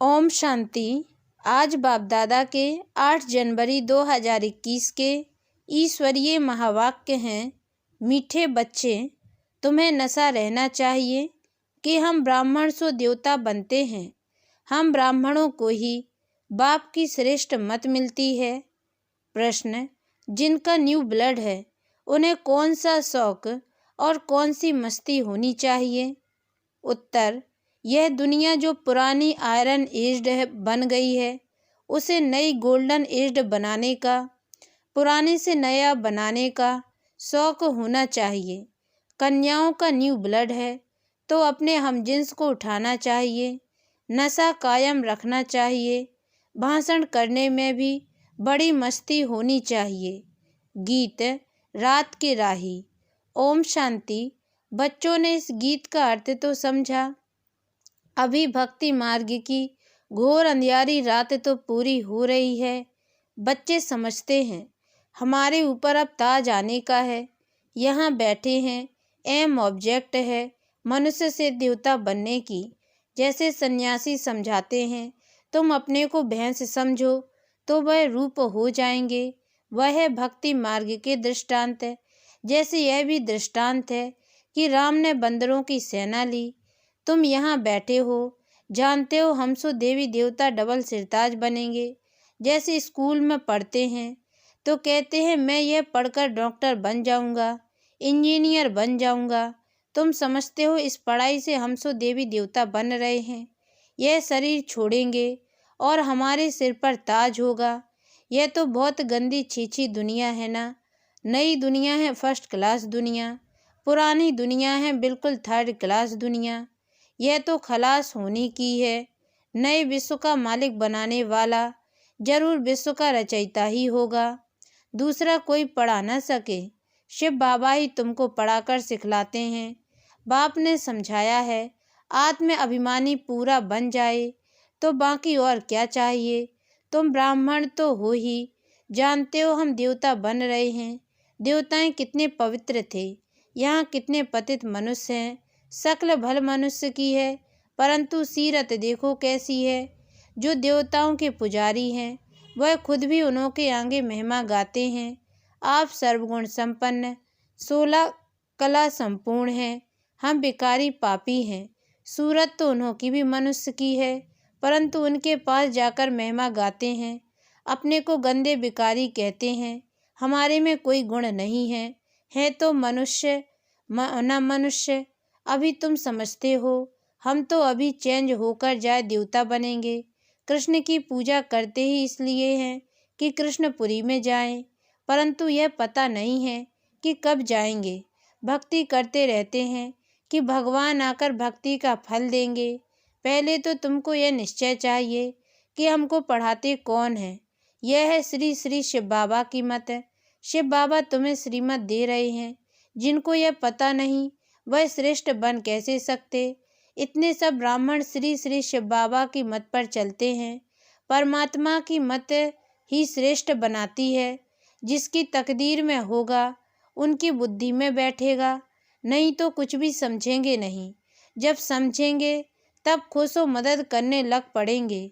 ओम शांति। आज बाप दादा के 8 जनवरी 2021 के ईश्वरीय महावाक्य हैं। मीठे बच्चे, तुम्हें नशा रहना चाहिए कि हम ब्राह्मण सो देवता बनते हैं। हम ब्राह्मणों को ही बाप की श्रेष्ठ मत मिलती है। प्रश्न, जिनका न्यू ब्लड है उन्हें कौन सा शौक और कौन सी मस्ती होनी चाहिए? उत्तर, यह दुनिया जो पुरानी आयरन एज्ड बन गई है उसे नई गोल्डन एज्ड बनाने का, पुराने से नया बनाने का शौक होना चाहिए। कन्याओं का न्यू ब्लड है तो अपने हमजिन्स को उठाना चाहिए, नशा कायम रखना चाहिए, भाषण करने में भी बड़ी मस्ती होनी चाहिए। गीत रात के राही। ओम शांति। बच्चों ने इस गीत का अर्थ तो समझा। अभी भक्ति मार्ग की घोर अंधियारी रात तो पूरी हो रही है। बच्चे समझते हैं हमारे ऊपर अब ताज आने का है। यहाँ बैठे हैं, एम ऑब्जेक्ट है मनुष्य से देवता बनने की। जैसे सन्यासी समझाते हैं, तुम अपने को भैंस समझो तो वह रूप हो जाएंगे। वह है भक्ति मार्ग के दृष्टांत है। जैसे यह भी दृष्टांत है कि राम ने बंदरों की सेना ली। तुम यहाँ बैठे हो, जानते हो हम सो देवी देवता डबल सिरताज बनेंगे। जैसे स्कूल में पढ़ते हैं तो कहते हैं मैं यह पढ़कर डॉक्टर बन जाऊंगा, इंजीनियर बन जाऊंगा। तुम समझते हो इस पढ़ाई से हम सो देवी देवता बन रहे हैं। यह शरीर छोड़ेंगे और हमारे सिर पर ताज होगा। यह तो बहुत गंदी छीछी दुनिया है ना। नई दुनिया है फर्स्ट क्लास दुनिया, पुरानी दुनिया है बिल्कुल थर्ड क्लास दुनिया। यह तो खलास होने की है। नए विश्व का मालिक बनाने वाला जरूर विश्व का रचयिता ही होगा, दूसरा कोई पढ़ा न सके। शिव बाबा ही तुमको पढ़ाकर सिखलाते हैं। बाप ने समझाया है आत्म अभिमानी पूरा बन जाए तो बाकी और क्या चाहिए। तुम ब्राह्मण तो हो ही, जानते हो हम देवता बन रहे हैं। देवताएं कितने पवित्र थे, यहाँ कितने पतित मनुष्य हैं। शक्ल भल मनुष्य की है परंतु सीरत देखो कैसी है। जो देवताओं के पुजारी हैं वह खुद भी उन्हों के आगे महिमा गाते हैं। आप सर्वगुण संपन्न 16 कला संपूर्ण हैं, हम भिखारी पापी हैं। सूरत तो उन्हों की भी मनुष्य की है परंतु उनके पास जाकर महिमा गाते हैं। अपने को गंदे भिखारी कहते हैं। हमारे में कोई गुण नहीं है तो मनुष्य न मनुष्य। अभी तुम समझते हो हम तो अभी चेंज होकर जाए देवता बनेंगे। कृष्ण की पूजा करते ही इसलिए हैं कि कृष्णपुरी में जाएं, परंतु यह पता नहीं है कि कब जाएंगे। भक्ति करते रहते हैं कि भगवान आकर भक्ति का फल देंगे। पहले तो तुमको यह निश्चय चाहिए कि हमको पढ़ाते कौन है। यह है श्री श्री शिव बाबा की मत है। शिव बाबा तुम्हें श्रीमत दे रहे हैं। जिनको यह पता नहीं वह श्रेष्ठ बन कैसे सकते। इतने सब ब्राह्मण श्री श्री शिव बाबा की मत पर चलते हैं। परमात्मा की मत ही श्रेष्ठ बनाती है। जिसकी तकदीर में होगा उनकी बुद्धि में बैठेगा, नहीं तो कुछ भी समझेंगे नहीं। जब समझेंगे तब खुशो मदद करने लग पड़ेंगे।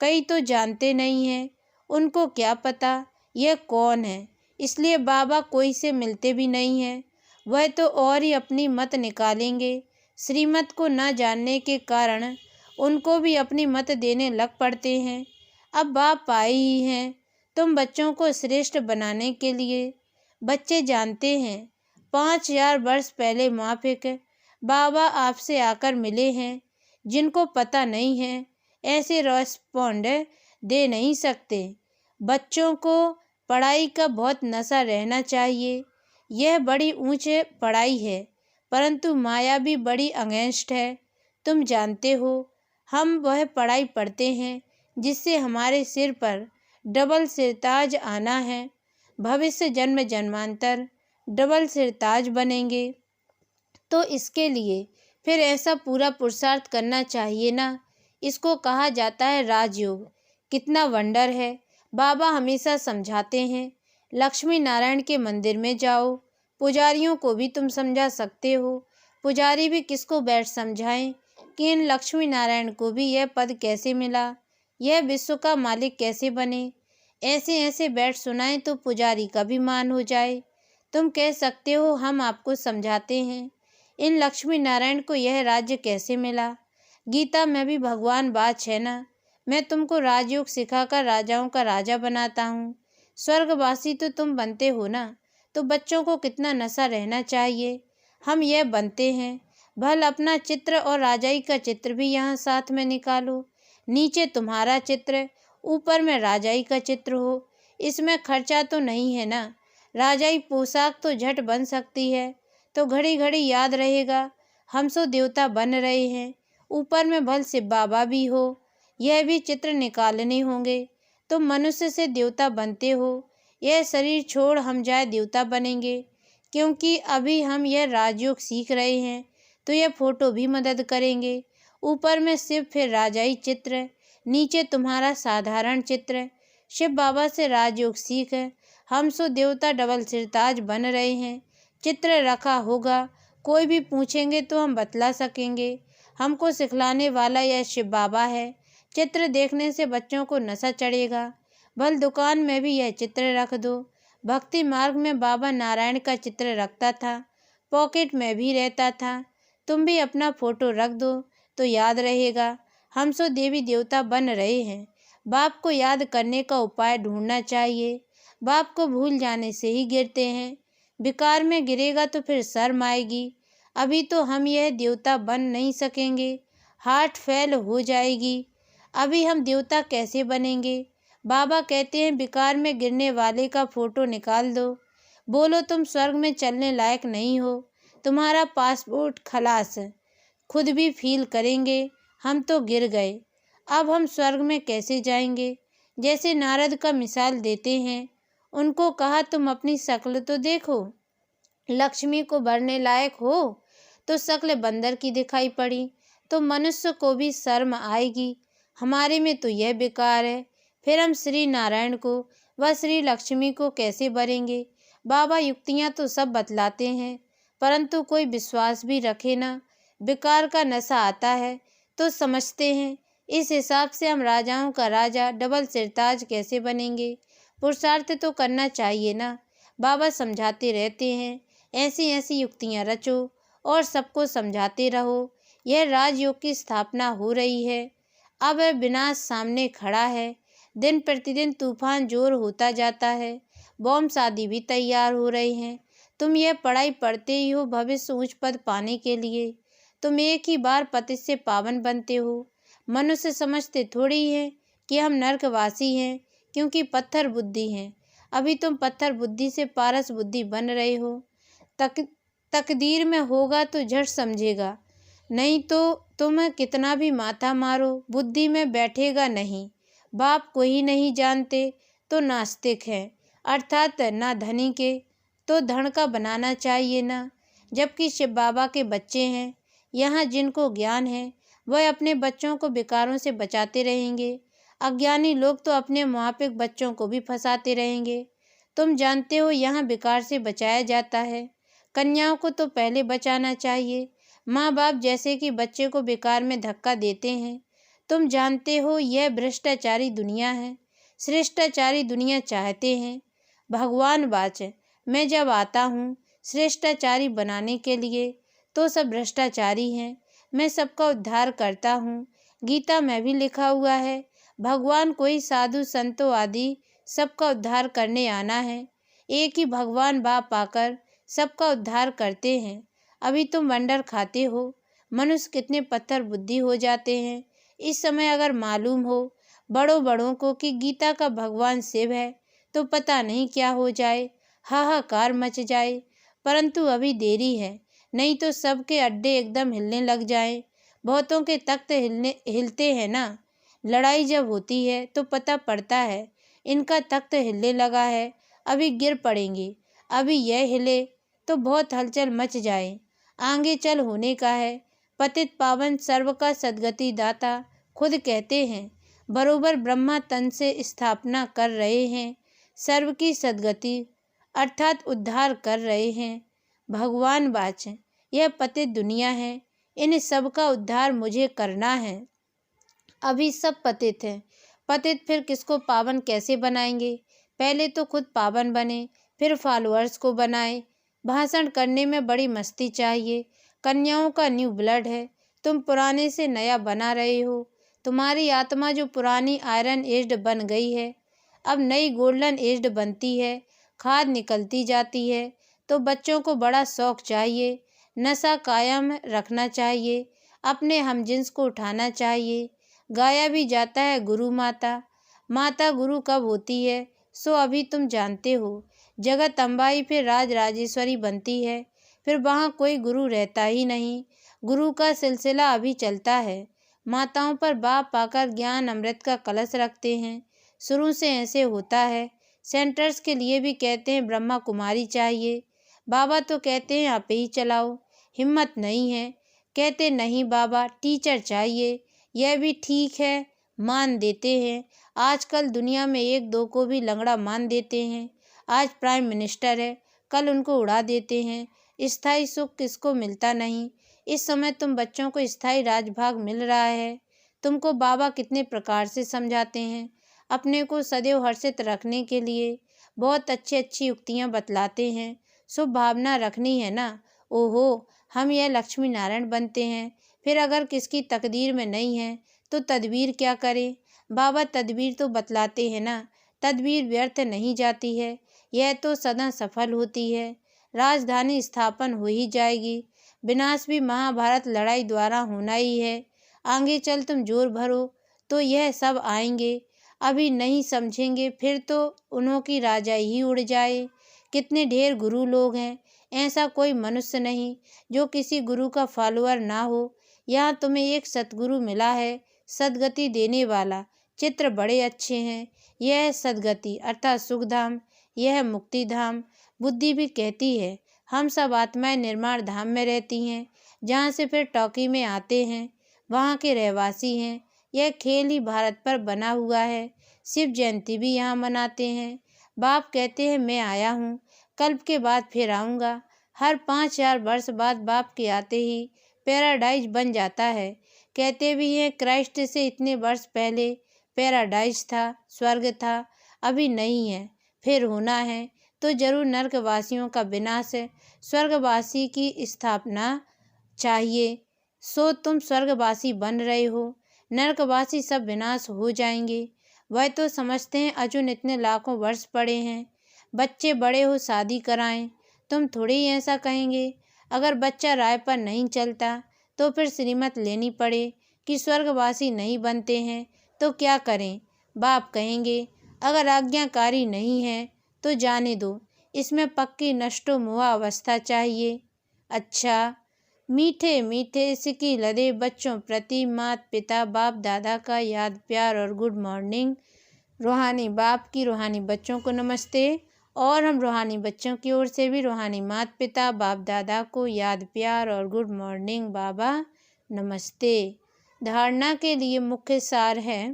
कई तो जानते नहीं हैं, उनको क्या पता यह कौन है, इसलिए बाबा कोई से मिलते भी नहीं हैं। वह तो और ही अपनी मत निकालेंगे। श्रीमत को न जानने के कारण उनको भी अपनी मत देने लग पड़ते हैं। अब बाप आए ही हैं तुम बच्चों को श्रेष्ठ बनाने के लिए। बच्चे जानते हैं 5000 वर्ष पहले माफिक बाबा आपसे आकर मिले हैं। जिनको पता नहीं है ऐसे रेस्पॉन्ड दे नहीं सकते। बच्चों को पढ़ाई का बहुत नशा रहना चाहिए। यह बड़ी ऊंचे पढ़ाई है परंतु माया भी बड़ी अगेंस्ट है। तुम जानते हो हम वह पढ़ाई पढ़ते हैं जिससे हमारे सिर पर डबल सिरताज आना है। भविष्य जन्म जन्मांतर डबल सिरताज बनेंगे तो इसके लिए फिर ऐसा पूरा पुरुषार्थ करना चाहिए ना। इसको कहा जाता है राजयोग। कितना वंडर है। बाबा हमेशा समझाते हैं लक्ष्मी नारायण के मंदिर में जाओ। पुजारियों को भी तुम समझा सकते हो। पुजारी भी किसको बैठ समझाएं कि इन लक्ष्मी नारायण को भी यह पद कैसे मिला, यह विश्व का मालिक कैसे बने। ऐसे ऐसे बैठ सुनाए तो पुजारी का भी मान हो जाए। तुम कह सकते हो हम आपको समझाते हैं, इन लक्ष्मी नारायण को यह राज्य कैसे मिला। गीता में भी भगवान बाच है ना, मैं तुमको राजयोग सिखाकर राजाओं का राजा बनाता हूँ। स्वर्गवासी तो तुम बनते हो ना, तो बच्चों को कितना नशा रहना चाहिए। हम यह बनते हैं। भल अपना चित्र और राजाई का चित्र भी यहाँ साथ में निकालो। नीचे तुम्हारा चित्र, ऊपर में राजाई का चित्र हो। इसमें खर्चा तो नहीं है ना। राजाई पोशाक तो झट बन सकती है, तो घड़ी घड़ी याद रहेगा हम सो देवता बन रहे हैं। ऊपर में भल शिव बाबा भी हो, यह भी चित्र निकालने होंगे। तुम मनुष्य से देवता बनते हो, यह शरीर छोड़ हम जाए देवता बनेंगे। क्योंकि अभी हम यह राजयोग सीख रहे हैं, तो यह फोटो भी मदद करेंगे। ऊपर में शिव, फिर राजाई चित्र, नीचे तुम्हारा साधारण चित्र। शिव बाबा से राजयोग सीख हम सो देवता डबल सिरताज बन रहे हैं। चित्र रखा होगा, कोई भी पूछेंगे तो हम बतला सकेंगे। हमको सिखलाने वाला यह शिव बाबा है। चित्र देखने से बच्चों को नशा चढ़ेगा। भल दुकान में भी यह चित्र रख दो। भक्ति मार्ग में बाबा नारायण का चित्र रखता था, पॉकेट में भी रहता था। तुम भी अपना फोटो रख दो तो याद रहेगा हम सो देवी देवता बन रहे हैं। बाप को याद करने का उपाय ढूंढना चाहिए। बाप को भूल जाने से ही गिरते हैं। विकार में गिरेगा तो फिर शर्म आएगी। अभी तो हम यह देवता बन नहीं सकेंगे, हार्ट फेल हो जाएगी। अभी हम देवता कैसे बनेंगे। बाबा कहते हैं विकार में गिरने वाले का फोटो निकाल दो, बोलो तुम स्वर्ग में चलने लायक नहीं हो, तुम्हारा पासपोर्ट खलास। खुद भी फील करेंगे हम तो गिर गए, अब हम स्वर्ग में कैसे जाएंगे। जैसे नारद का मिसाल देते हैं, उनको कहा तुम अपनी शक्ल तो देखो, लक्ष्मी को भरने लायक हो, तो शक्ल बंदर की दिखाई पड़ी, तो मनुष्य को भी शर्म आएगी। हमारे में तो यह बेकार है, फिर हम श्री नारायण को व श्री लक्ष्मी को कैसे भरेंगे। बाबा युक्तियाँ तो सब बतलाते हैं, परंतु कोई विश्वास भी रखे ना। बेकार का नशा आता है तो समझते हैं, इस हिसाब से हम राजाओं का राजा डबल सिरताज कैसे बनेंगे। पुरुषार्थ तो करना चाहिए ना। बाबा समझाते रहते हैं, ऐसी ऐसी युक्तियाँ रचो और सबको समझाते रहो। यह राजयोग की स्थापना हो रही है। अब विनाश सामने खड़ा है। दिन प्रतिदिन तूफान जोर होता जाता है। बॉम्ब शादी भी तैयार हो रहे हैं। तुम यह पढ़ाई पढ़ते ही हो भविष्य उच्च पद पाने के लिए। तुम एक ही बार पति से पावन बनते हो। मनुष्य समझते थोड़ी है कि हम नरकवासी हैं, क्योंकि पत्थर बुद्धि हैं। अभी तुम पत्थर बुद्धि से पारस बुद्धि बन रहे हो। तकदीर में होगा तो झट समझेगा, नहीं तो तुम कितना भी माथा मारो बुद्धि में बैठेगा नहीं। बाप को ही नहीं जानते तो नास्तिक हैं, अर्थात ना धनी के, तो धन का बनाना चाहिए ना। जबकि शिव बाबा के बच्चे हैं, यहाँ जिनको ज्ञान है वह अपने बच्चों को विकारों से बचाते रहेंगे। अज्ञानी लोग तो अपने मापिक बच्चों को भी फंसाते रहेंगे। तुम जानते हो यहाँ विकार से बचाया जाता है। कन्याओं को तो पहले बचाना चाहिए। माँ बाप जैसे कि बच्चे को विकार में धक्का देते हैं। तुम जानते हो यह भ्रष्टाचारी दुनिया है। श्रेष्ठाचारी दुनिया चाहते हैं। भगवान वाच, मैं जब आता हूँ श्रेष्ठाचारी बनाने के लिए, तो सब भ्रष्टाचारी हैं। मैं सबका उद्धार करता हूँ। गीता में भी लिखा हुआ है, भगवान कोई साधु संतों आदि सबका उद्धार करने आना है। एक ही भगवान बाप आकर सबका उद्धार करते हैं। अभी तुम वंडर खाते हो। मनुष्य कितने पत्थर बुद्धि हो जाते हैं। इस समय अगर मालूम हो बड़ों बड़ों को कि गीता का भगवान शिव है, तो पता नहीं क्या हो जाए, हाहाकार मच जाए। परंतु अभी देरी है, नहीं तो सबके अड्डे एकदम हिलने लग जाएं। बहुतों के तख्त हिलते हैं ना। लड़ाई जब होती है तो पता पड़ता है इनका तख्त हिलने लगा है, अभी गिर पड़ेंगे। अभी यह हिले तो बहुत हलचल मच जाए, आगे चल होने का है। पतित पावन सर्व का सद्गति दाता खुद कहते हैं, बरोबर ब्रह्मा तन से स्थापना कर रहे हैं। सर्व की सद्गति अर्थात उद्धार कर रहे हैं। भगवान वाच, यह पतित दुनिया है, इन सब का उद्धार मुझे करना है। अभी सब पतित हैं, पतित फिर किसको पावन कैसे बनाएंगे? पहले तो खुद पावन बने, फिर फॉलोअर्स को बनाए। भाषण करने में बड़ी मस्ती चाहिए। कन्याओं का न्यू ब्लड है, तुम पुराने से नया बना रहे हो। तुम्हारी आत्मा जो पुरानी आयरन एज्ड बन गई है, अब नई गोल्डन एज्ड बनती है, खाद निकलती जाती है। तो बच्चों को बड़ा शौक चाहिए, नशा कायम रखना चाहिए, अपने हमजिन्स को उठाना चाहिए। गाया भी जाता है गुरु माता, माता गुरु कब होती है सो अभी तुम जानते हो। जगत अम्बाई फिर राज राजेश्वरी बनती है, फिर वहाँ कोई गुरु रहता ही नहीं। गुरु का सिलसिला अभी चलता है। माताओं पर बाप पाकर ज्ञान अमृत का कलश रखते हैं, शुरू से ऐसे होता है। सेंटर्स के लिए भी कहते हैं ब्रह्मा कुमारी चाहिए, बाबा तो कहते हैं आप ही चलाओ। हिम्मत नहीं है, कहते नहीं बाबा टीचर चाहिए। यह भी ठीक है, मान देते हैं। आजकल दुनिया में एक दो को भी लंगड़ा मान देते हैं। आज प्राइम मिनिस्टर है, कल उनको उड़ा देते हैं। स्थायी सुख किसको मिलता नहीं। इस समय तुम बच्चों को स्थायी राजभाग मिल रहा है। तुमको बाबा कितने प्रकार से समझाते हैं, अपने को सदैव हर्षित रखने के लिए बहुत अच्छी अच्छी युक्तियाँ बतलाते हैं। शुभ भावना रखनी है ना। ओहो, हम यह लक्ष्मी नारायण बनते हैं, फिर अगर किसकी तकदीर में नहीं है तो तदबीर क्या करें? बाबा तदबीर तो बतलाते हैं ना, तदबीर व्यर्थ नहीं जाती है, यह तो सदा सफल होती है। राजधानी स्थापन हो ही जाएगी, विनाश भी महाभारत लड़ाई द्वारा होना ही है। आगे चल तुम जोर भरो तो यह सब आएंगे, अभी नहीं समझेंगे फिर तो उन्हों की राजाई ही उड़ जाए। कितने ढेर गुरु लोग हैं, ऐसा कोई मनुष्य नहीं जो किसी गुरु का फॉलोअर ना हो। यहाँ तुम्हें एक सतगुरु मिला है, सदगति देने वाला। चित्र बड़े अच्छे हैं। यह है सदगति अर्थात सुखधाम, यह है मुक्ति धाम। बुद्धि भी कहती है हम सब आत्माएं निर्माण धाम में रहती हैं, जहाँ से फिर टॉकी में आते हैं, वहाँ के रहवासी हैं। यह खेल ही भारत पर बना हुआ है। शिव जयंती भी यहाँ मनाते हैं। बाप कहते हैं मैं आया हूँ, कल्प के बाद फिर आऊँगा। हर 5000 वर्ष बाद बाप के आते ही पैराडाइज बन जाता है। कहते भी हैं क्राइस्ट से इतने वर्ष पहले पैराडाइज था, स्वर्ग था, अभी नहीं है, फिर होना है। तो जरूर नरकवासियों का विनाश है, स्वर्गवासी की स्थापना चाहिए। सो तुम स्वर्गवासी बन रहे हो, नरकवासी सब विनाश हो जाएंगे। वह तो समझते हैं अर्जुन इतने लाखों वर्ष पड़े हैं, बच्चे बड़े हो शादी कराएं। तुम थोड़ी ही ऐसा कहेंगे। अगर बच्चा राय पर नहीं चलता तो फिर श्रीमत लेनी पड़े कि स्वर्गवासी नहीं बनते हैं तो क्या करें। बाप कहेंगे अगर आज्ञाकारी नहीं है तो जाने दो, इसमें पक्की नष्टो मुआ अवस्था चाहिए। अच्छा, मीठे मीठे सिकी लदे बच्चों प्रति माता पिता बाप दादा का याद प्यार और गुड मॉर्निंग। रूहानी बाप की रूहानी बच्चों को नमस्ते, और हम रूहानी बच्चों की ओर से भी रूहानी माता पिता बाप दादा को याद प्यार और गुड मॉर्निंग बाबा नमस्ते। धारणा के लिए मुख्य सार है।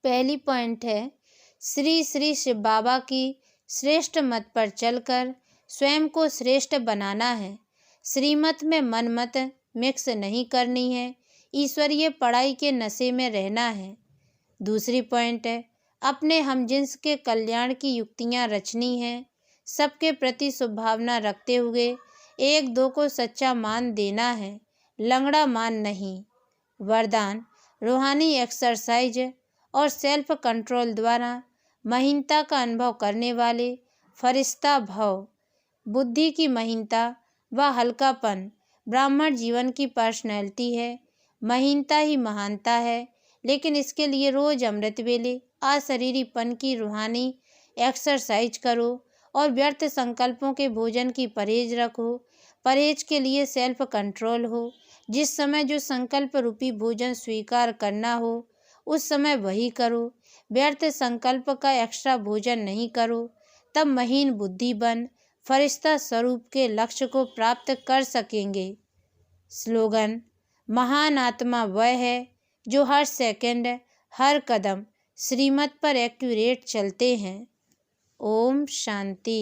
पहली पॉइंट है श्री श्री शिव बाबा की श्रेष्ठ मत पर चलकर स्वयं को श्रेष्ठ बनाना है। श्रीमत में मनमत मिक्स नहीं करनी है, ईश्वरीय पढ़ाई के नशे में रहना है। दूसरी पॉइंट है अपने हमजिन्स के कल्याण की युक्तियाँ रचनी है, सबके प्रति शुभभावना रखते हुए एक दो को सच्चा मान देना है, लंगड़ा मान नहीं। वरदान रूहानी एक्सरसाइज और सेल्फ कंट्रोल द्वारा महीनता का अनुभव करने वाले फरिश्ता भव। बुद्धि की महीनता व हल्कापन ब्राह्मण जीवन की पर्सनैलिटी है। महीनता ही महानता है, लेकिन इसके लिए रोज अमृत वेले अशरीरीपन की रूहानी एक्सरसाइज करो और व्यर्थ संकल्पों के भोजन की परहेज रखो। परहेज के लिए सेल्फ कंट्रोल हो। जिस समय जो संकल्प रूपी भोजन स्वीकार करना हो उस समय वही करो। व्यर्थ संकल्प का एक्स्ट्रा भोजन नहीं करो, तब महीन बुद्धि बन फरिश्ता स्वरूप के लक्ष्य को प्राप्त कर सकेंगे। स्लोगन महान आत्मा वह है जो हर सेकंड हर कदम श्रीमत पर एक्यूरेट चलते हैं। ओम शांति।